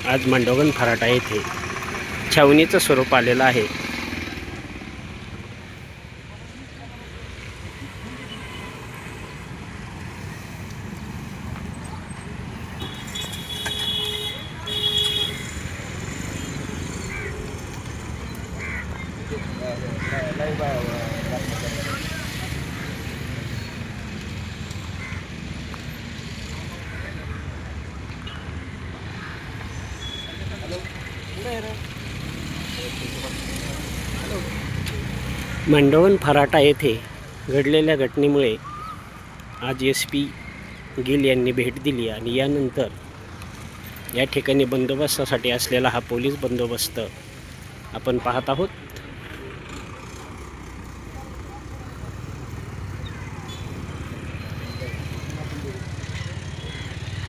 आज मांडोगण फराटा येथे छावणीचं स्वरूप आलेलं आहे। मांडोगण फराटा येथे घडलेल्या घटनेमुळे आज SP गिल यांनी भेट दिली आणि यानंतर या ठिकाणी बंदोबस्तासाठी असलेला हा पोलीस बंदोबस्त आपण पाहत आहोत।